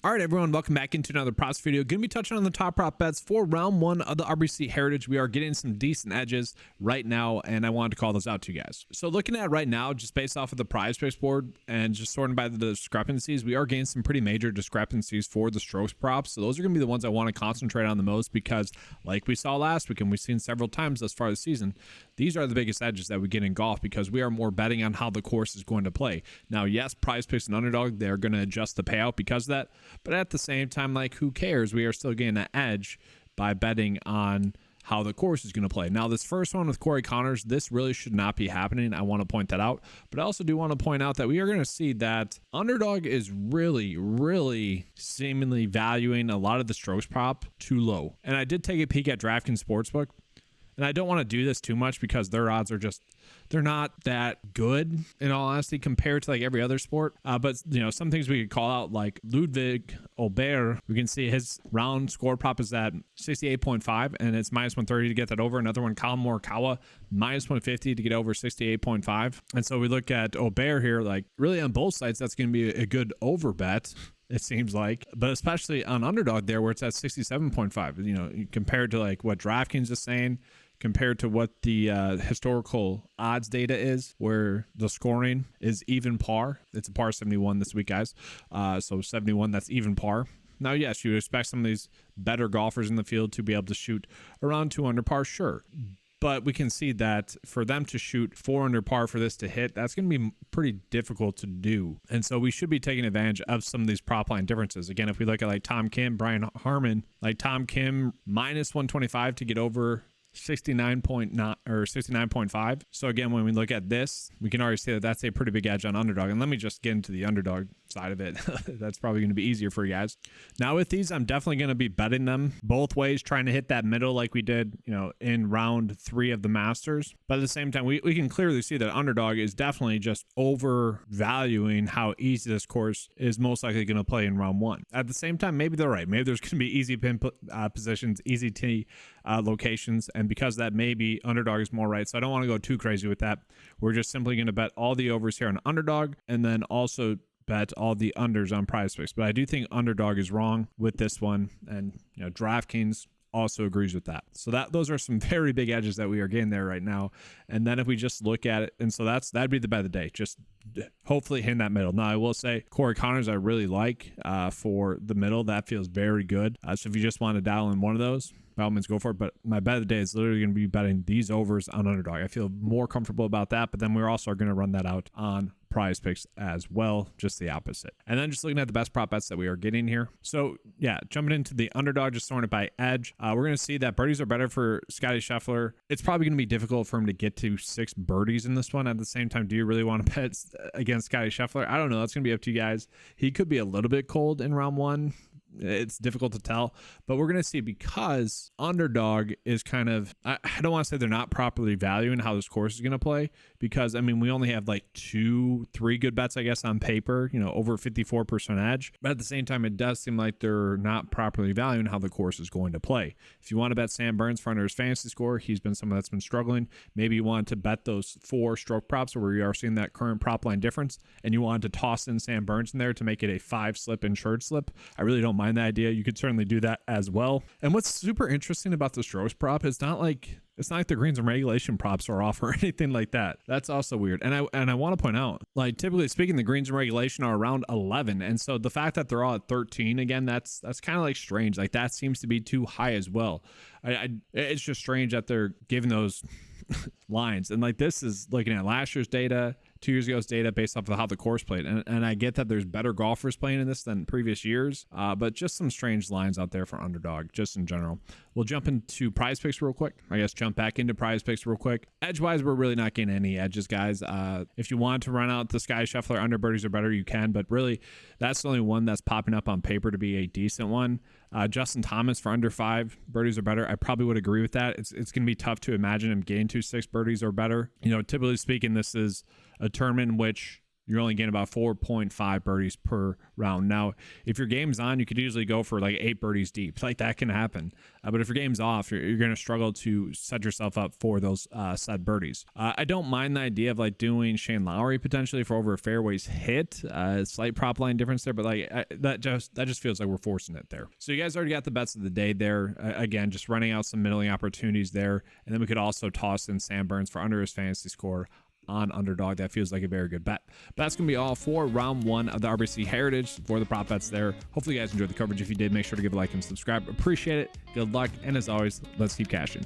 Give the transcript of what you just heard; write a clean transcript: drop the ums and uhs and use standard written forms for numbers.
All right, everyone, welcome back into another props video. Going to be touching on the top prop bets for round one of the RBC Heritage. We are getting some decent edges right now, and I wanted to call those out to you guys. So looking at right now, just based off of the PrizePicks board and just sorting by the discrepancies, we are getting some pretty major discrepancies for the strokes props. So those are going to be the ones I want to concentrate on the most because, like we saw last week and we've seen several times thus far this season, these are the biggest edges that we get in golf because we are more betting on how the course is going to play. Now, yes, PrizePicks and Underdog, they're going to adjust the payout because of that. But at the same time, like, who cares? We are still getting an edge by betting on how the course is going to play. Now, this first one with Corey Connors, this really should not be happening. I want to point that out. But I also do want to point out that we are going to see that Underdog is really seemingly valuing a lot of the strokes prop too low. And I did take a peek at DraftKings Sportsbook. And I don't want to do this too much because their odds are just, they're not that good, in all honesty, compared to like every other sport. But, you know, some things we could call out, like Ludwig Aubert, we can see his round score prop is at 68.5, and it's minus 130 to get that over. Another one, Colin Morikawa, minus 150 to get over 68.5. And so we look at Aubert here, like really on both sides, that's going to be a good over bet, it seems like, but especially on Underdog there where it's at 67.5, you know, compared to like what DraftKings is saying, compared to what the historical odds data is, where the scoring is even par. It's a par 71 this week, guys. So 71, that's even par. Now, yes, you would expect some of these better golfers in the field to be able to shoot around 2 under par, sure. But we can see that for them to shoot 4 under par for this to hit, that's going to be pretty difficult to do. And so we should be taking advantage of some of these prop line differences. Again, if we look at like Tom Kim, Brian Harmon, like Tom Kim minus 125 to get over 69.9 or 69.5. So again, when we look at this, we can already see that that's a pretty big edge on Underdog. And let me just get into the Underdog side of it. That's probably going to be easier for you guys. Now with these, I'm definitely going to be betting them both ways, trying to hit that middle like we did, you know, in round 3 of the Masters. But at the same time, we can clearly see that Underdog is definitely just overvaluing how easy this course is most likely going to play in round 1. At the same time, maybe they're right. Maybe there's going to be easy pin positions, easy tee locations, and because of that, maybe Underdog is more right. So I don't want to go too crazy with that. We're just simply going to bet all the overs here on Underdog and then also bet all the unders on PrizePicks. But I do think Underdog is wrong with this one, and you know, DraftKings also agrees with that. So those are some very big edges that we are getting there right now. And then if we just look at it, and so that'd be the bet of the day. Just hopefully hitting that middle. Now I will say Corey Connors I really like for the middle. That feels very good. So if you just want to dial in one of those, by all means go for it. But my bet of the day is literally going to be betting these overs on Underdog. I feel more comfortable about that. But then we're also going to run that out on PrizePicks as well, just the opposite. And then just looking at the best prop bets that we are getting here. So yeah, jumping into the Underdog, just throwing it by edge. We're going to see that birdies are better for Scottie Scheffler. It's probably going to be difficult for him to get to 6 birdies in this one. At the same time, do you really want to bet against Scottie Scheffler? I don't know. That's going to be up to you guys. He could be a little bit cold in round 1. It's difficult to tell, but we're going to see, because Underdog is kind of, I don't want to say they're not properly valuing how this course is going to play, because I mean, we only have like 2-3 good bets, I guess, on paper, you know, over 54% edge. But at the same time, it does seem like they're not properly valuing how the course is going to play. If you want to bet Sam Burns for under his fantasy score, he's been someone that's been struggling. Maybe you want to bet those 4 stroke props where we are seeing that current prop line difference, and you want to toss in Sam Burns in there to make it a 5 slip insured slip. I really don't mind the idea. You could certainly do that as well. And what's super interesting about the strokes prop is not like the greens and regulation props are off or anything like that. That's also weird. And I want to point out, like, typically speaking, the greens and regulation are around 11. And so the fact that they're all at 13, again, that's kind of like strange. Like, that seems to be too high as well. It's just strange that they're giving those lines. And like, this is looking at last year's data, 2 years ago's data based off of how the course played. And I get that there's better golfers playing in this than previous years, but just some strange lines out there for Underdog, just in general. We'll jump into PrizePicks real quick. I guess jump back into PrizePicks real quick. Edge-wise, we're really not getting any edges, guys. If you want to run out the Scottie Scheffler under birdies or better, you can, but really, that's the only one that's popping up on paper to be a decent one. Justin Thomas for under 5 birdies or better, I probably would agree with that. It's going to be tough to imagine him getting to 6 birdies or better. You know, typically speaking, this is a tournament in which you're only getting about 4.5 birdies per round. Now, if your game's on, you could usually go for like 8 birdies deep. Like that can happen. But if your game's off, you're going to struggle to set yourself up for those set birdies. I don't mind the idea of like doing Shane Lowry potentially for over a fairways hit. Slight prop line difference there, but like that just feels like we're forcing it there. So you guys already got the bets of the day there. Again, just running out some middling opportunities there. And then we could also toss in Sam Burns for under his fantasy score on Underdog. That feels like a very good bet. But that's going to be all for round 1 of the RBC Heritage for the prop bets there. Hopefully you guys enjoyed the coverage. If you did, make sure to give a like and subscribe. Appreciate it. Good luck. And as always, let's keep cashing.